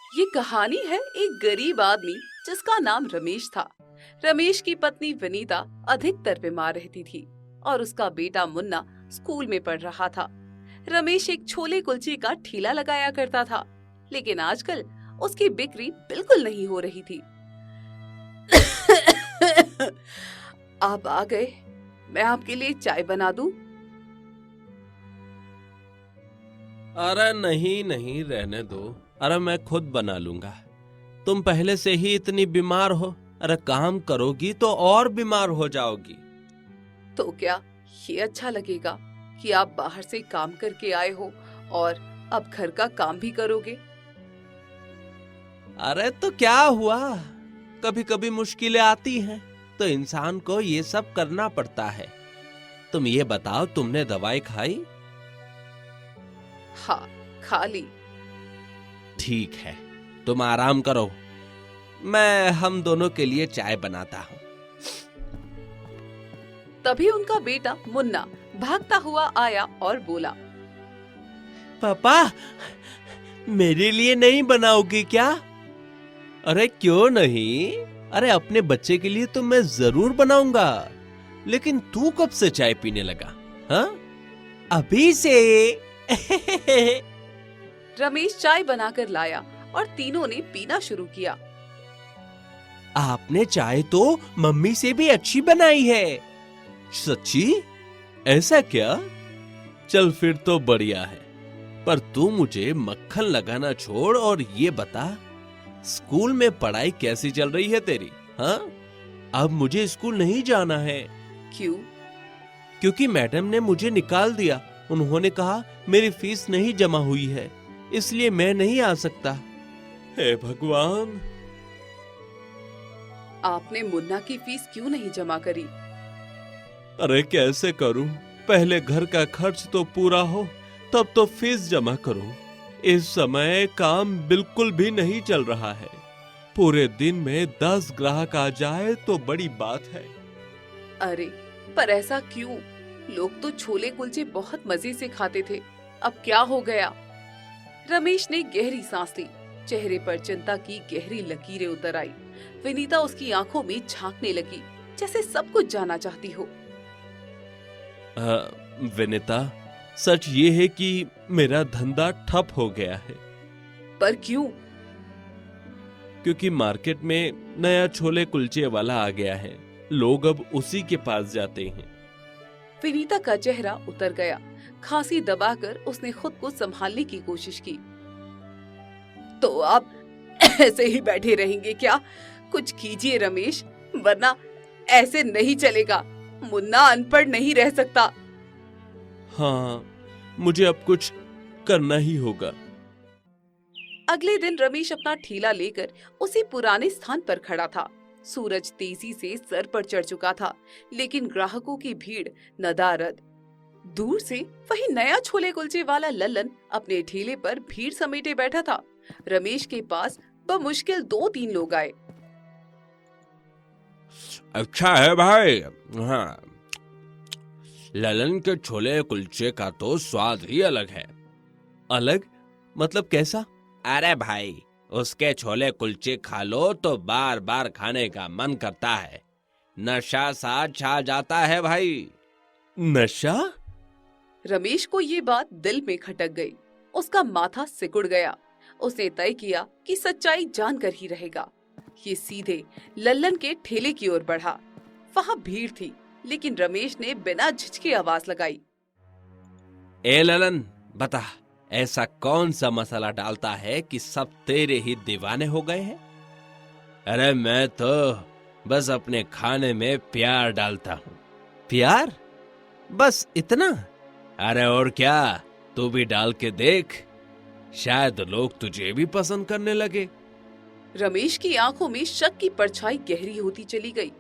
ये कहानी है एक गरीब आदमी जिसका नाम रमेश था। रमेश की पत्नी विनीता अधिकतर बीमार रहती थी और उसका बेटा मुन्ना स्कूल में पढ़ रहा था। रमेश एक छोले कुलचे का ठेला लगाया करता था, लेकिन आजकल उसकी बिक्री बिल्कुल नहीं हो रही थी। आप आ गए, मैं आपके लिए चाय बना दूं? अरे नहीं नहीं, रहने दो। अरे मैं खुद बना लूंगा। तुम पहले से ही इतनी बीमार हो। अरे काम करोगी तो और बीमार हो जाओगी। तो क्या ये अच्छा लगेगा कि आप बाहर से काम करके आए हो और अब घर का काम भी करोगे? अरे तो क्या हुआ, कभी कभी मुश्किलें आती हैं तो इंसान को ये सब करना पड़ता है। तुम ये बताओ, तुमने दवाई खाई? हाँ, खा ली। ठीक है, तुम आराम करो, मैं हम दोनों के लिए चाय बनाता हूँ। तभी उनका बेटा मुन्ना भागता हुआ आया और बोला, पापा, मेरे लिए नहीं बनाओगी क्या? अरे क्यों नहीं, अरे अपने बच्चे के लिए तो मैं जरूर बनाऊंगा। लेकिन तू कब से चाय पीने लगा? हाँ, अभी से? रमेश चाय बनाकर लाया और तीनों ने पीना शुरू किया। आपने चाय तो मम्मी से भी अच्छी बनाई है। सच्ची? ऐसा क्या? चल फिर तो बढ़िया है। पर तू मुझे मक्खन लगाना छोड़ और ये बता, स्कूल में पढ़ाई कैसी चल रही है तेरी? हाँ, अब मुझे स्कूल नहीं जाना है। क्यों? क्योंकि मैडम ने मुझे निकाल दिया। उन्होंने कहा मेरी फीस नहीं जमा हुई है, इसलिए मैं नहीं आ सकता। हे भगवान! आपने मुन्ना की फीस क्यों नहीं जमा करी? अरे कैसे करूं? पहले घर का खर्च तो पूरा हो, तब तो फीस जमा करूं। इस समय काम बिल्कुल भी नहीं चल रहा है। पूरे दिन में 10 ग्राहक आ जाए तो बड़ी बात है। अरे, पर ऐसा क्यों? लोग तो छोले कुलचे बहुत मजे से खाते थे, अब क्या हो गया? रमेश ने गहरी सांस ली। चेहरे पर चिंता की गहरी लकीरें उतर आई। विनीता उसकी आंखों में झांकने लगी, जैसे सब कुछ जानना चाहती हो। विनीता, सच ये है कि मेरा धंधा ठप हो गया है। पर क्यों? क्योंकि मार्केट में नया छोले कुलचे वाला आ गया है, लोग अब उसी के पास जाते हैं। विनीता का चेहरा उतर गया। खांसी दबाकर उसने खुद को संभालने की कोशिश की। तो आप ऐसे ही बैठे रहेंगे क्या? कुछ कीजिए रमेश, वरना ऐसे नहीं चलेगा। मुन्ना अनपढ़ नहीं रह सकता। हाँ, मुझे अब कुछ करना ही होगा। अगले दिन रमेश अपना ठेला लेकर उसी पुराने स्थान पर खड़ा था। सूरज तेजी से सर पर चढ़ चुका था, लेकिन ग्राहकों की भीड़ नदारद। दूर से वही नया छोले कुलचे वाला लल्लन अपने ठेले पर भीड़ समेटे बैठा था। रमेश के पास बमुश्किल 2-3 लोग आए। अच्छा है भाई। हाँ, ललन के छोले कुलचे का तो स्वाद ही अलग है। अलग मतलब कैसा? अरे भाई, उसके छोले कुलचे खा लो तो बार बार खाने का मन करता है। नशा सा छा जाता है भाई। नशा? रमेश को ये बात दिल में खटक गई। उसका माथा सिकुड़ गया। उसने तय किया कि सच्चाई जानकर ही रहेगा। ये सीधे लल्लन के ठेले की ओर बढ़ा। वहाँ भीड़ थी, लेकिन रमेश ने बिना झिझके आवाज लगाई। ए ललन, बता, ऐसा कौन सा मसाला डालता है कि सब तेरे ही दीवाने हो गए हैं? अरे मैं तो बस अपने खाने में प्यार डालता हूँ। प्यार? बस इतना? अरे और क्या, तू भी डाल के देख, शायद लोग तुझे भी पसंद करने लगे। रमेश की आंखों में शक की परछाई गहरी होती चली गई।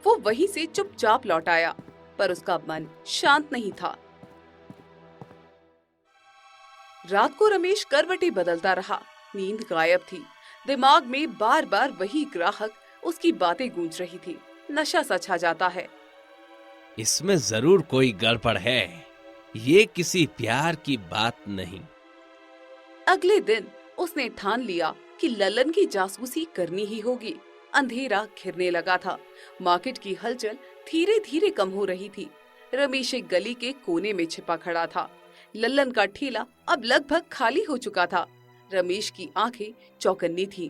वो वहीं से चुपचाप लौट आया, पर उसका मन शांत नहीं था। रात को रमेश करवटें बदलता रहा। नींद गायब थी। दिमाग में बार बार वही ग्राहक, उसकी बातें गूंज रही थी। नशा सा छा जाता है। इसमें जरूर कोई गड़बड़ है। ये किसी प्यार की बात नहीं। अगले दिन उसने ठान लिया कि लल्लन की जासूसी करनी ही होगी। अंधेरा घिरने लगा था। मार्केट की हलचल धीरे धीरे कम हो रही थी। रमेश एक गली के कोने में छिपा खड़ा था। लल्लन का ठेला अब लगभग खाली हो चुका था। रमेश की आंखें चौकन्नी थीं।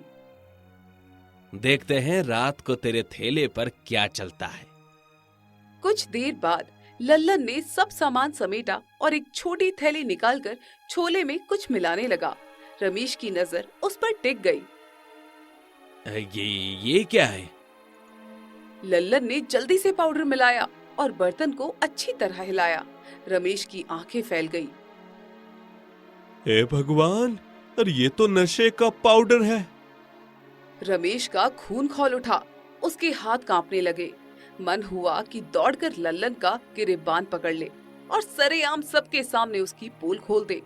देखते हैं रात को तेरे ठेले पर क्या चलता है। कुछ देर बाद लल्लन ने सब सामान समेटा और एक छोटी थैली निकालकर छोले में कुछ मिलाने लगा। रमेश की नजर उस पर टिक गई। ये क्या है? लल्लन ने जल्दी से पाउडर मिलाया और बर्तन को अच्छी तरह हिलाया। रमेश की आंखें फैल गई। हे भगवान, अरे ये तो नशे का पाउडर है। रमेश का खून खौल उठा। उसके हाथ कांपने लगे। मन हुआ कि दौड़कर लल्लन का गिरेबान पकड़ ले और सरेआम सबके सामने उसकी पोल खोल दे।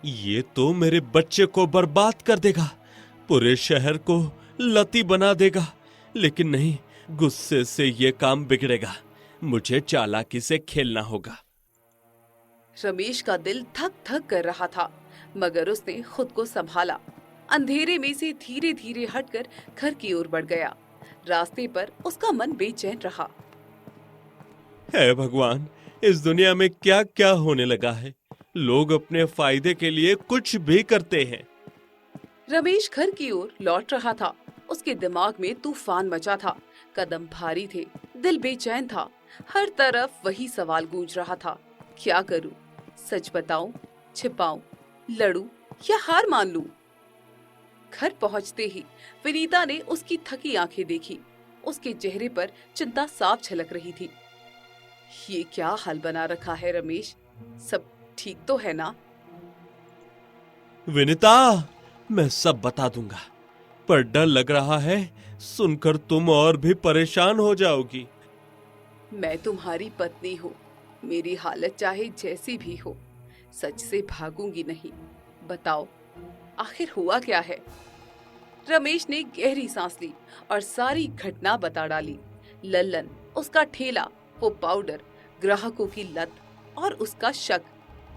ये तो मेरे बच्चे को बर्बाद कर देगा, पूरे शहर को लती बना देगा। लेकिन नहीं, गुस्से से ये काम बिगड़ेगा। मुझे चालाकी से खेलना होगा। रमेश का दिल धक धक कर रहा था, मगर उसने खुद को संभाला। अंधेरे में से धीरे धीरे हटकर घर की ओर बढ़ गया। रास्ते पर उसका मन बेचैन रहा। हे भगवान, इस दुनिया में क्या क्या होने लगा है। लोग अपने फायदे के लिए कुछ भी करते हैं। रमेश घर की ओर लौट रहा था। उसके दिमाग में तूफान मचा था। कदम भारी थे, दिल बेचैन था। हर तरफ वही सवाल गूंज रहा था, क्या करूं? सच बताऊं, छिपाऊं, लड़ूं या हार मान लूं? घर पहुंचते ही विनीता ने उसकी थकी आंखें देखी। उसके चेहरे पर चिंता साफ झलक रही थी। ये क्या हाल बना रखा है रमेश? सब ठीक तो है ना? विनीता, मैं सब बता दूंगा, पर डर लग रहा है सुनकर तुम और भी परेशान हो जाओगी। मैं तुम्हारी पत्नी हूँ। मेरी हालत चाहे जैसी भी हो, सच से भागूंगी नहीं। बताओ, आखिर हुआ क्या है? रमेश ने गहरी सांस ली और सारी घटना बता डाली। लल्लन, उसका ठेला, वो पाउडर, ग्राहकों की लत और उसका शक।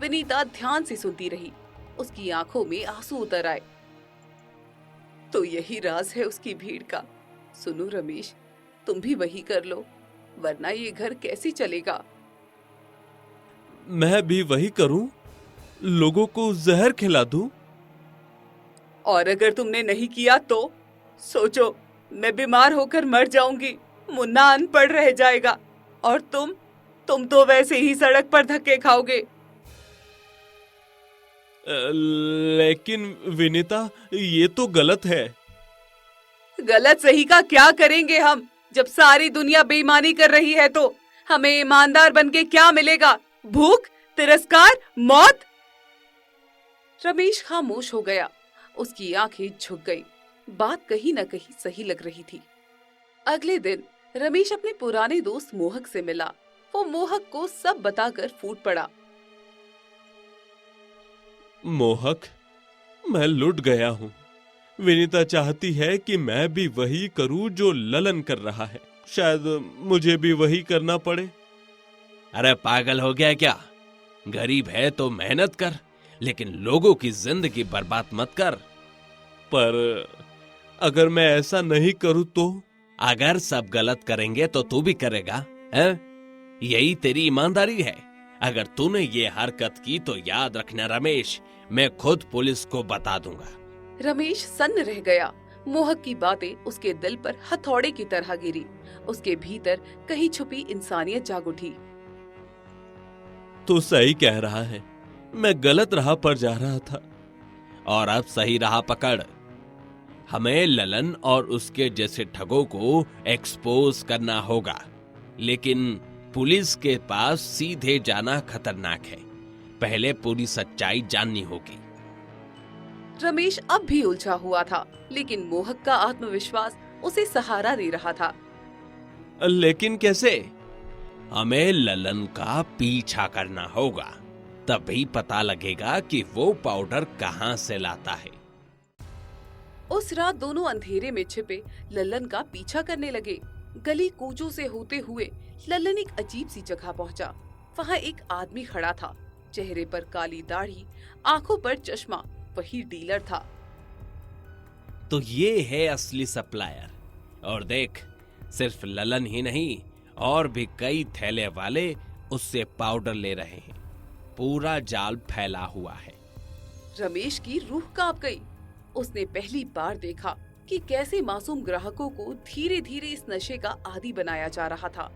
विनीता ध्यान से सुनती रही। उसकी आंखों में आंसू उतर आए। तो यही राज है उसकी भीड़ का। सुनो रमेश, तुम भी वही कर लो, वरना ये घर कैसे चलेगा? मैं भी वही करूं? लोगों को जहर खिला दूं? और अगर तुमने नहीं किया तो सोचो, मैं बीमार होकर मर जाऊंगी, मुन्ना अनपढ़ रह जाएगा और तुम तो वैसे ही सड़क पर धक्के खाओगे। लेकिन विनीता, ये तो गलत है। गलत सही का क्या करेंगे हम? जब सारी दुनिया बेईमानी कर रही है तो हमें ईमानदार बनके क्या मिलेगा? भूख, तिरस्कार, मौत? रमेश खामोश हो गया। उसकी आंखें झुक गई। बात कहीं न कहीं सही लग रही थी। अगले दिन रमेश अपने पुराने दोस्त मोहक से मिला। वो मोहक को सब बताकर फूट पड़ा। मोहक, मैं लुट गया हूं। विनीता चाहती है कि मैं भी वही करूं जो ललन कर रहा है। शायद मुझे भी वही करना पड़े। अरे पागल हो गया क्या? गरीब है तो मेहनत कर, लेकिन लोगों की जिंदगी बर्बाद मत कर। पर अगर मैं ऐसा नहीं करूं तो? अगर सब गलत करेंगे तो तू भी करेगा, हैं? यही तेरी ईमानदारी है। अगर तूने ये हरकत की तो याद रखना रमेश, मैं खुद पुलिस को बता दूंगा। रमेश सन्न रह गया। मोहक की बातें उसके दिल पर हथौड़े की तरह गिरी। उसके भीतर कहीं छुपी इंसानियत जाग उठी। तू सही कह रहा है, मैं गलत राह पर जा रहा था और अब सही राह पकड़। हमें ललन और उसके जैसे ठगों को एक्सपोज करना होगा, लेकिन पुलिस के पास सीधे जाना खतरनाक है। पहले पूरी सच्चाई जाननी होगी। रमेश अब भी उलझा हुआ था, लेकिन मोहक का आत्मविश्वास उसे सहारा दे रहा था। लेकिन कैसे? हमें ललन का पीछा करना होगा, तभी पता लगेगा कि वो पाउडर कहां से लाता है। उस रात दोनों अंधेरे में छिपे लल्लन का पीछा करने लगे। गली कूचों से होते हुए लल्लन एक अजीब सी जगह पहुंचा। वहां एक आदमी खड़ा था, चेहरे पर काली दाढ़ी, आंखों पर चश्मा। वही डीलर था। तो ये है असली सप्लायर। और देख, सिर्फ ललन ही नहीं, और भी कई थैले वाले उससे पाउडर ले रहे हैं। पूरा जाल फैला हुआ है। रमेश की रूह कांप गई। उसने पहली बार देखा कि कैसे मासूम ग्राहकों को धीरे धीरे इस नशे का आदी बनाया जा रहा था।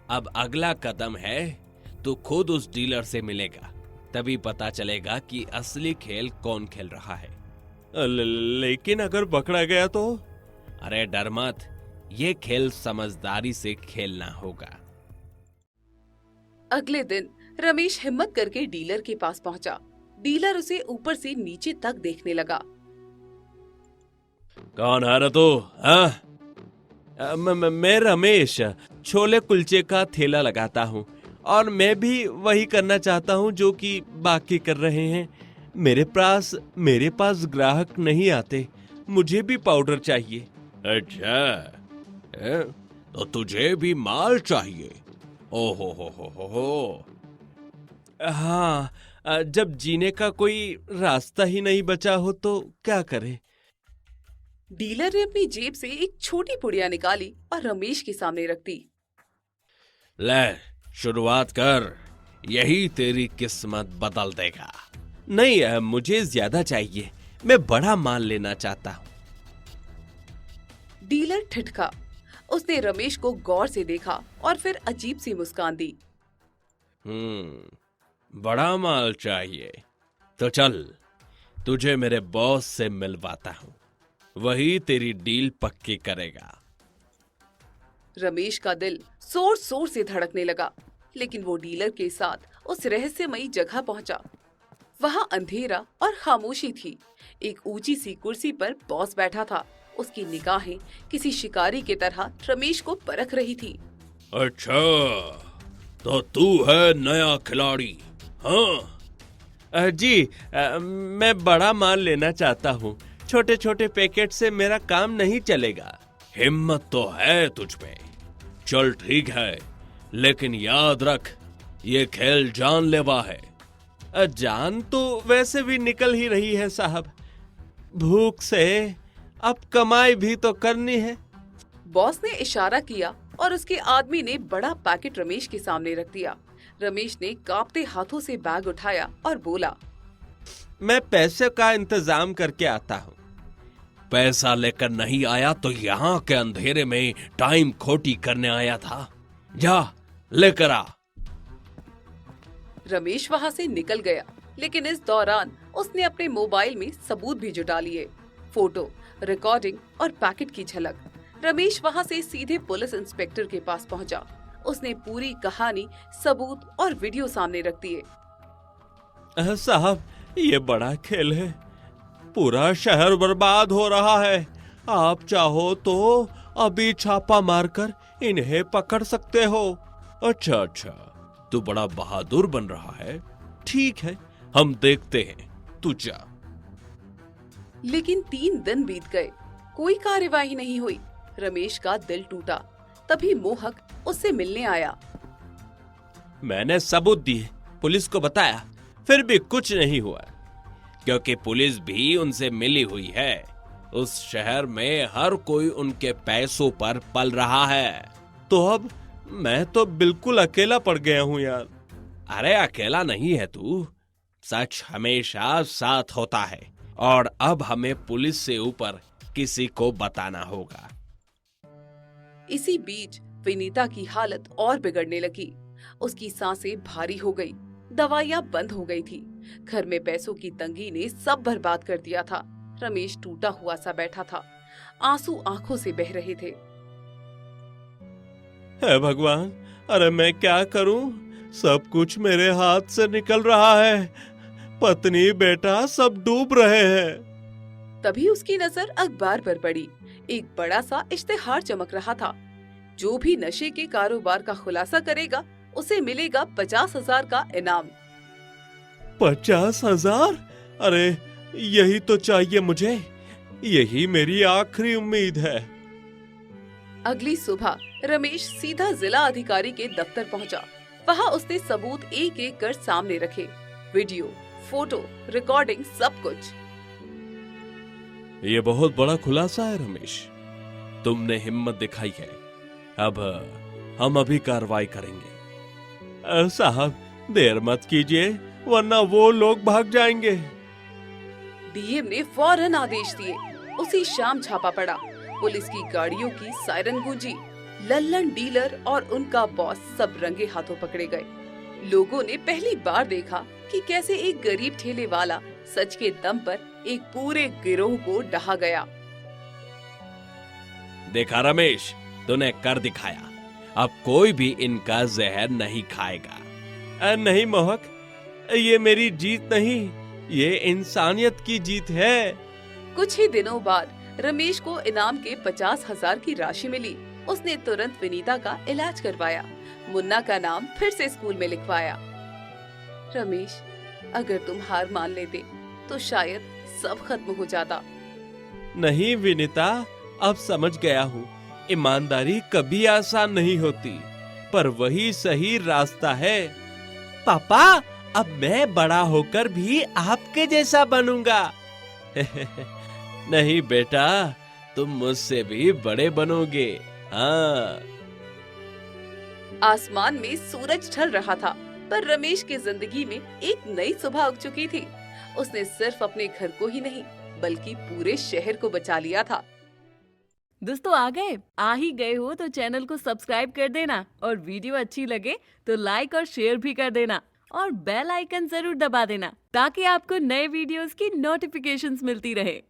अब अगला कदम है, तू खुद उस डीलर से मिलेगा, तभी पता चलेगा कि असली खेल कौन खेल रहा है। लेकिन अगर पकड़ा गया तो? अरे डर मत, ये खेल समझदारी से खेलना होगा। अगले दिन रमेश हिम्मत करके डीलर के पास पहुंचा। डीलर उसे ऊपर से नीचे तक देखने लगा। कौन है रे तू? हाँ? मैं रमेश, छोले कुलचे का ठेला लगाता हूँ, और मैं भी वही करना चाहता हूँ जो कि बाकी कर रहे हैं। मेरे पास ग्राहक नहीं आते, मुझे भी पाउडर चाहिए। अच्छा, तो तुझे भी माल चाहिए? ओहो हो। हाँ, जब जीने का कोई रास्ता ही नहीं बचा हो तो क्या करे? डीलर ने अपनी जेब से एक छोटी पुड़िया निकाली और रमेश के सामने रख दी। ले, शुरुआत कर, यही तेरी किस्मत बदल देगा। नहीं, मुझे ज्यादा चाहिए, मैं बड़ा माल लेना चाहता हूँ। डीलर ठिठका। उसने रमेश को गौर से देखा और फिर अजीब सी मुस्कान दी। बड़ा माल चाहिए तो चल, तुझे मेरे बॉस से मिलवाता हूँ, वही तेरी डील पक्की करेगा। रमेश का दिल जोर जोर से धड़कने लगा, लेकिन वो डीलर के साथ उस रहस्यमयी जगह पहुंचा। वहां अंधेरा और खामोशी थी। एक ऊंची सी कुर्सी पर बॉस बैठा था। उसकी निगाहें किसी शिकारी की तरह रमेश को परख रही थी। अच्छा, तो तू है नया खिलाड़ी? हाँ जी, मैं बड़ा माल लेना चाहता हूँ, छोटे छोटे पैकेट से मेरा काम नहीं चलेगा। हिम्मत तो है तुझ में, चल ठीक है, लेकिन याद रख, ये खेल जानलेवा है। जान तो वैसे भी निकल ही रही है साहब, भूख से अब कमाई भी तो करनी है। बॉस ने इशारा किया और उसके आदमी ने बड़ा पैकेट रमेश के सामने रख दिया। रमेश ने कांपते हाथों से बैग उठाया और बोला, मैं पैसे का इंतजाम करके आता हूँ। पैसा लेकर नहीं आया तो यहाँ के अंधेरे में टाइम खोटी करने आया था, जा लेकर आ। रमेश वहाँ से निकल गया, लेकिन इस दौरान उसने अपने मोबाइल में सबूत भी जुटा लिए, फोटो, रिकॉर्डिंग और पैकेट की झलक। रमेश वहाँ से सीधे पुलिस इंस्पेक्टर के पास पहुँचा। उसने पूरी कहानी, सबूत और वीडियो सामने रख दिए। साहब, ये बड़ा खेल है, पूरा शहर बर्बाद हो रहा है। आप चाहो तो अभी छापा मारकर इन्हें पकड़ सकते हो। अच्छा, तू बड़ा बहादुर बन रहा है, ठीक है, हम देखते हैं, तू जा। लेकिन 3 दिन बीत गए, कोई कार्यवाही नहीं हुई। रमेश का दिल टूटा। तभी मोहक उससे मिलने आया। मैंने सबूत दिए, पुलिस को बताया, फिर भी कुछ नहीं हुआ, क्योंकि पुलिस भी उनसे मिली हुई है। उस शहर में हर कोई उनके पैसों पर पल रहा है। तो अब मैं तो बिल्कुल अकेला पड़ गया हूँ यार। अरे अकेला नहीं है तू, सच हमेशा साथ होता है, और अब हमें पुलिस से ऊपर किसी को बताना होगा। इसी बीच विनीता की हालत और बिगड़ने लगी। उसकी सांसें भारी हो गई, दवाइयां बंद हो गई थी। घर में पैसों की तंगी ने सब बर्बाद कर दिया था। रमेश टूटा हुआ सा बैठा था, आंसू आंखों से बह रहे थे। हे भगवान, अरे मैं क्या करूं? सब कुछ मेरे हाथ से निकल रहा है, पत्नी बेटा सब डूब रहे हैं। तभी उसकी नजर अखबार पर पड़ी। एक बड़ा सा इश्तिहार चमक रहा था, जो भी नशे के कारोबार का खुलासा करेगा उसे मिलेगा 50,000 का इनाम। 50,000? अरे यही तो चाहिए मुझे, यही मेरी आखिरी उम्मीद है। अगली सुबह रमेश सीधा जिला अधिकारी के दफ्तर पहुंचा। वहां उसने सबूत एक एक कर सामने रखे, वीडियो, फोटो, रिकॉर्डिंग, सब कुछ। ये बहुत बड़ा खुलासा है रमेश। तुमने हिम्मत दिखाई है। अब हम अभी कार्रवाई करेंगे। साहब देर मत कीजिए वरना वो लोग भाग जाएंगे। डीएम ने फौरन आदेश दिए। उसी शाम छापा पड़ा। पुलिस की गाड़ियों की सायरन गूंजी। लल्लन डीलर और उनका बॉस सब रंगे हाथों पकड़े गए। लोगों ने पहली बार देखा कि कैसे एक गरीब ठेले वाला सच के दम पर एक पूरे गिरोह को ढहा गया। देखा रमेश, तूने कर दिखाया। अब कोई भी इनका जहर नहीं खाएगा। नहीं मोहक, ये मेरी जीत नहीं, ये इंसानियत की जीत है। कुछ ही दिनों बाद रमेश को इनाम के 50,000 की राशि मिली। उसने तुरंत विनीता का इलाज करवाया। मुन्ना का नाम फिर से स्कूल में लिखवाया। रमेश, अगर तुम हार मान लेते तो शायद सब खत्म हो जाता। नहीं विनीता, अब समझ गया हूँ। ईमानदारी कभी आसान नहीं होती, पर वही सही रास्ता है। पापा, अब मैं बड़ा होकर भी आपके जैसा बनूंगा। नहीं बेटा, तुम मुझसे भी बड़े बनोगे। हाँ। आसमान में सूरज ढल रहा था, पर रमेश की जिंदगी में एक नई सुबह उग चुकी थी। उसने सिर्फ अपने घर को ही नहीं बल्कि पूरे शहर को बचा लिया था। दोस्तों आ ही गए हो तो चैनल को सब्सक्राइब कर देना और वीडियो अच्छी लगे तो लाइक और शेयर भी कर देना और बेल आइकन जरूर दबा देना ताकि आपको नए वीडियोस की नोटिफिकेशंस मिलती रहे।